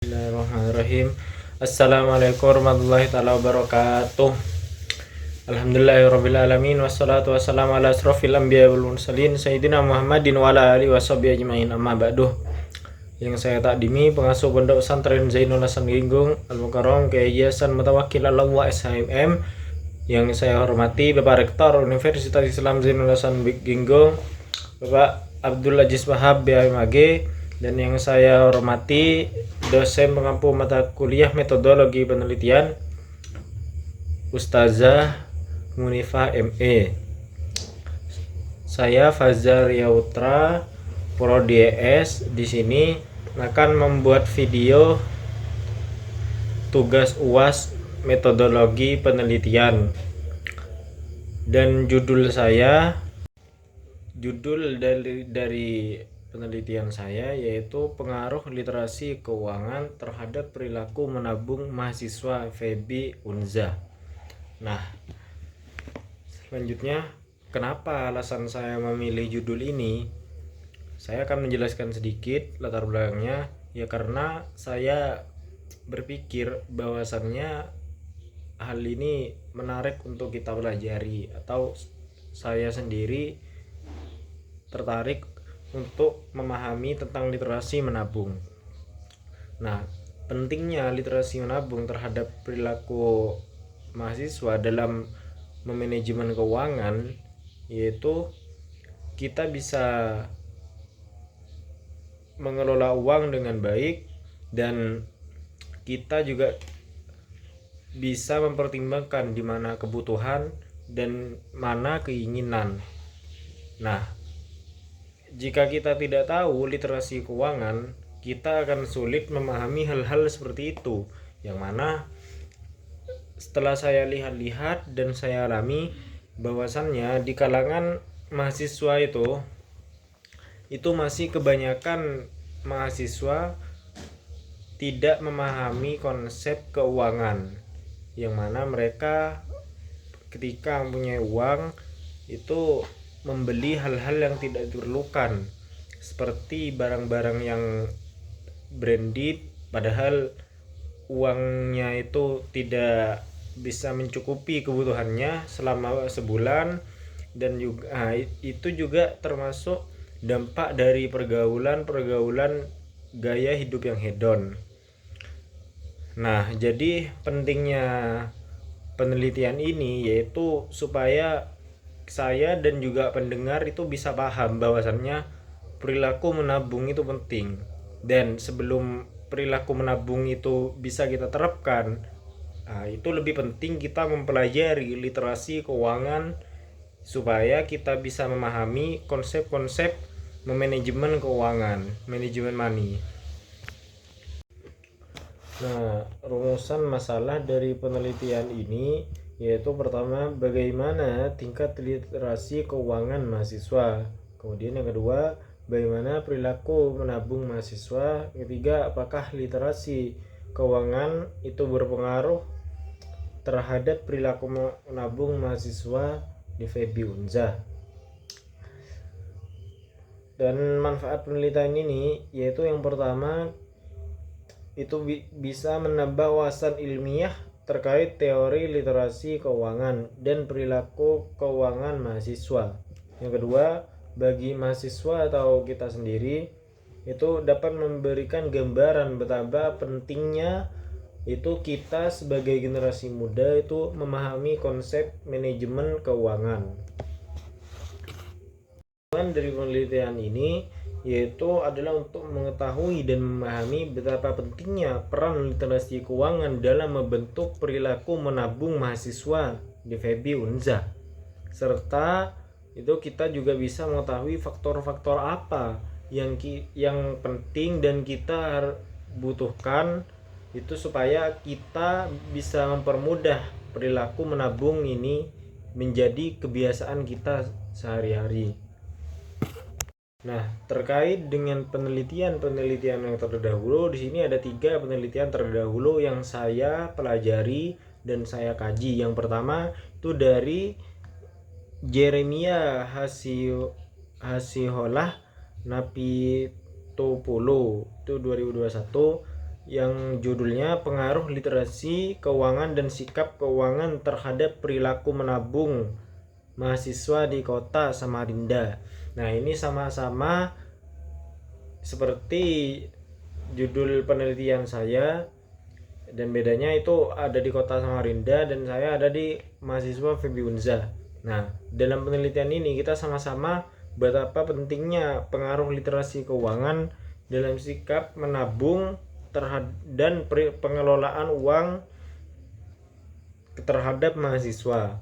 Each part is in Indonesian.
Bismillahirrahmanirrahim. Assalamualaikum warahmatullahi taala wabarakatuh. Alhamdulillahirabbil alamin wassalatu wassalamu ala asrofil anbiya wal mursalin sayyidina Muhammadin wa ala alihi washabihi ajmain amma ba'du. Yang saya takdimi pengasuh Pondok Pesantren Zainul Hasan Ginggung Al Mukarram Kiai Hasan Mutawakkil Allah SHMM. Yang saya hormati Bapak Rektor Universitas Islam Zainul Hasan Ginggung Bapak Abdul Aziz Wahab BMAG, dan yang saya hormati dosen pengampu mata kuliah metodologi penelitian Ustazah Munifah ME. Saya Fazar Yautra Prodi ES di sini akan membuat video tugas UAS metodologi penelitian, dan judul dari penelitian saya yaitu pengaruh literasi keuangan terhadap perilaku menabung mahasiswa FEBI Unza. Nah, selanjutnya kenapa alasan saya memilih judul ini? Saya akan menjelaskan sedikit latar belakangnya. Ya karena saya berpikir bahwasannya hal ini menarik untuk kita pelajari, atau saya sendiri tertarik untuk memahami tentang literasi menabung. Nah, pentingnya literasi menabung terhadap perilaku mahasiswa dalam memanajemen keuangan, yaitu kita bisa mengelola uang dengan baik, dan kita juga bisa mempertimbangkan di mana kebutuhan dan mana keinginan. Nah, jika kita tidak tahu literasi keuangan, kita akan sulit memahami hal-hal seperti itu, yang mana setelah saya lihat-lihat dan saya alami bahwasannya di kalangan mahasiswa itu masih kebanyakan mahasiswa tidak memahami konsep keuangan, yang mana mereka ketika mempunyai uang itu membeli hal-hal yang tidak diperlukan, seperti barang-barang yang branded, padahal uangnya itu tidak bisa mencukupi kebutuhannya selama sebulan. Dan juga itu juga termasuk dampak dari pergaulan gaya hidup yang hedon. Nah, jadi pentingnya penelitian ini yaitu supaya saya dan juga pendengar itu bisa paham bahwasannya perilaku menabung itu penting, dan sebelum perilaku menabung itu bisa kita terapkan, itu lebih penting kita mempelajari literasi keuangan supaya kita bisa memahami konsep-konsep manajemen keuangan, manajemen money. Nah, rumusan masalah dari penelitian ini yaitu pertama, bagaimana tingkat literasi keuangan mahasiswa. Kemudian yang kedua, bagaimana perilaku menabung mahasiswa. Ketiga, apakah literasi keuangan itu berpengaruh terhadap perilaku menabung mahasiswa di FEBI Unza. Dan manfaat penelitian ini yaitu yang pertama, itu bisa menambah wawasan ilmiah terkait teori literasi keuangan dan perilaku keuangan mahasiswa. Yang kedua, bagi mahasiswa atau kita sendiri itu dapat memberikan gambaran betapa pentingnya itu kita sebagai generasi muda itu memahami konsep manajemen keuangan. Dari penelitian ini yaitu adalah untuk mengetahui dan memahami betapa pentingnya peran literasi keuangan dalam membentuk perilaku menabung mahasiswa di FEBI Unza, serta itu kita juga bisa mengetahui faktor-faktor apa yang penting dan kita butuhkan itu supaya kita bisa mempermudah perilaku menabung ini menjadi kebiasaan kita sehari-hari. Nah, terkait dengan penelitian yang terdahulu, di sini ada 3 penelitian terdahulu yang saya pelajari dan saya kaji. Yang pertama itu dari Jeremia Hasiholah Napitopolo itu 2021, yang judulnya Pengaruh Literasi Keuangan dan Sikap Keuangan Terhadap Perilaku Menabung Mahasiswa di Kota Samarinda. Nah, ini sama-sama seperti judul penelitian saya, dan bedanya itu ada di Kota Samarinda dan saya ada di mahasiswa FEB Unza. Nah, dalam penelitian ini kita sama-sama betapa pentingnya pengaruh literasi keuangan dalam sikap menabung dan pengelolaan uang terhadap mahasiswa.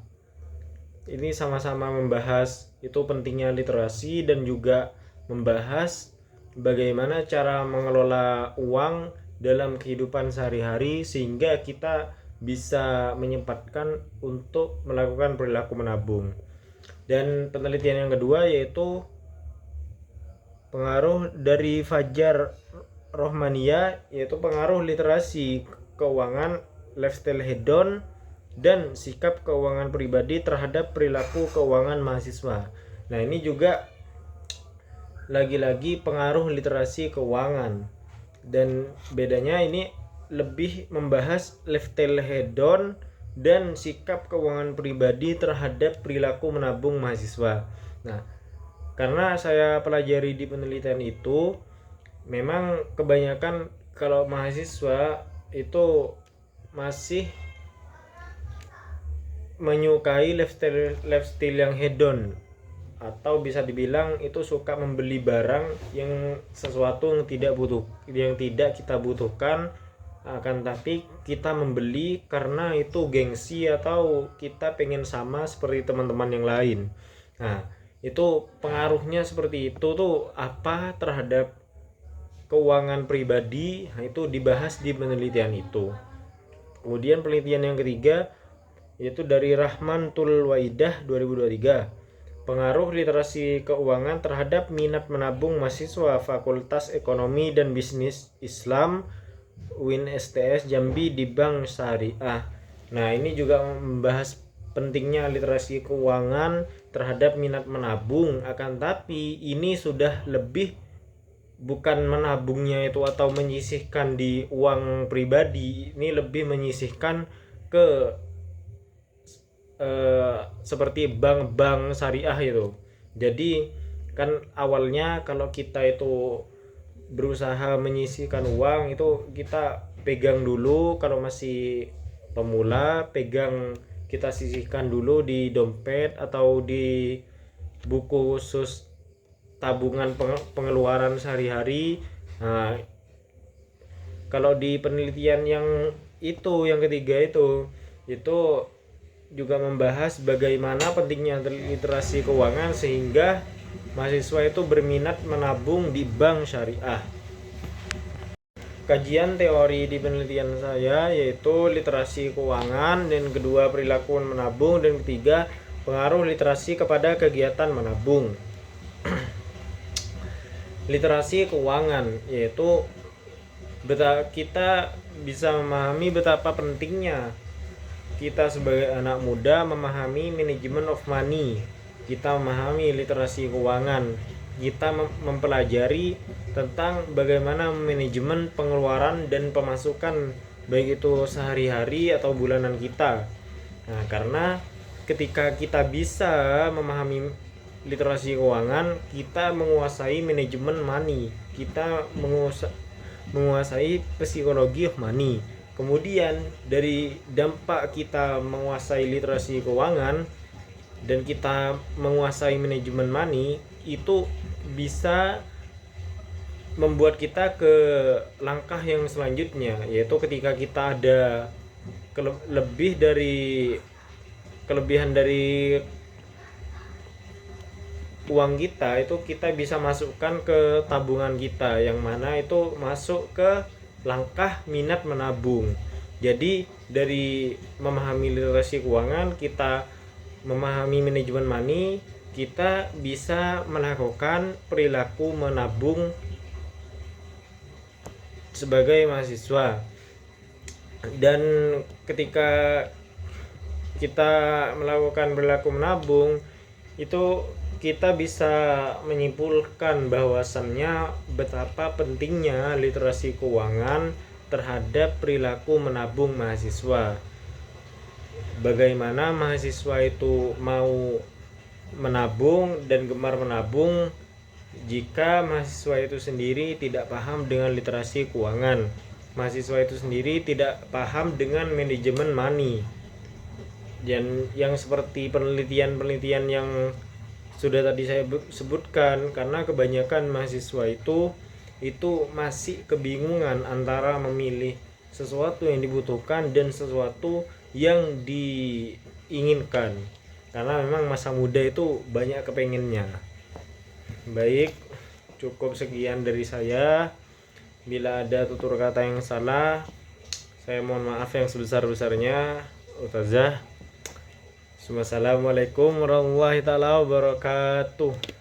Ini sama-sama membahas itu pentingnya literasi dan juga membahas bagaimana cara mengelola uang dalam kehidupan sehari-hari sehingga kita bisa menyempatkan untuk melakukan perilaku menabung. Dan penelitian yang kedua yaitu pengaruh dari Fajar Rohmania, yaitu pengaruh literasi keuangan, lifestyle hedon, dan sikap keuangan pribadi terhadap perilaku keuangan mahasiswa. Nah, ini juga lagi-lagi pengaruh literasi keuangan, dan bedanya ini lebih membahas lifestyle hedon dan sikap keuangan pribadi terhadap perilaku menabung mahasiswa. Nah, karena saya pelajari di penelitian itu, memang kebanyakan kalau mahasiswa itu masih menyukai lifestyle yang hedon, atau bisa dibilang itu suka membeli barang yang sesuatu yang tidak kita butuhkan, akan tapi kita membeli karena itu gengsi atau kita pengen sama seperti teman-teman yang lain. Nah, itu pengaruhnya seperti itu tuh apa terhadap keuangan pribadi. Nah, itu dibahas di penelitian itu. Kemudian penelitian yang ketiga yaitu dari Rahmantul Waidah 2023, pengaruh literasi keuangan terhadap minat menabung mahasiswa Fakultas Ekonomi dan Bisnis Islam UIN STS Jambi di Bank Syariah. Nah, ini juga membahas pentingnya literasi keuangan terhadap minat menabung, akan tapi ini sudah lebih bukan menabungnya itu atau menyisihkan di uang pribadi, ini lebih menyisihkan ke seperti bank-bank syariah itu. Jadi kan awalnya kalau kita itu berusaha menyisihkan uang itu kita pegang dulu, kalau masih pemula kita sisihkan dulu di dompet atau di buku khusus tabungan pengeluaran sehari-hari. Nah, kalau di penelitian yang yang ketiga itu juga membahas bagaimana pentingnya literasi keuangan sehingga mahasiswa itu berminat menabung di bank syariah. Kajian teori di penelitian saya yaitu literasi keuangan, dan kedua perilaku menabung, dan ketiga pengaruh literasi kepada kegiatan menabung. Literasi keuangan yaitu kita bisa memahami betapa pentingnya kita sebagai anak muda memahami manajemen of money. Kita memahami literasi keuangan, kita mempelajari tentang bagaimana manajemen pengeluaran dan pemasukan, baik itu sehari-hari atau bulanan kita. Nah, karena ketika kita bisa memahami literasi keuangan, kita menguasai manajemen money, kita menguasai psikologi of money. Kemudian dari dampak kita menguasai literasi keuangan dan kita menguasai manajemen money, itu bisa membuat kita ke langkah yang selanjutnya, yaitu ketika kita ada kelebihan dari uang kita, itu kita bisa masukkan ke tabungan kita, yang mana itu masuk ke langkah minat menabung. Jadi dari memahami literasi keuangan, kita memahami manajemen money, kita bisa melakukan perilaku menabung sebagai mahasiswa. Dan ketika kita melakukan perilaku menabung, itu kita bisa menyimpulkan bahwasannya betapa pentingnya literasi keuangan terhadap perilaku menabung mahasiswa. Bagaimana mahasiswa itu mau menabung dan gemar menabung jika mahasiswa itu sendiri tidak paham dengan literasi keuangan, mahasiswa itu sendiri tidak paham dengan manajemen money. Dan yang seperti penelitian-penelitian yang sudah tadi saya sebutkan, karena kebanyakan mahasiswa itu masih kebingungan antara memilih sesuatu yang dibutuhkan dan sesuatu yang diinginkan, karena memang masa muda itu banyak kepengennya. Baik, cukup sekian dari saya. Bila ada tutur kata yang salah, saya mohon maaf yang sebesar-besarnya. Ustazah. Wassalamualaikum warahmatullahi wabarakatuh.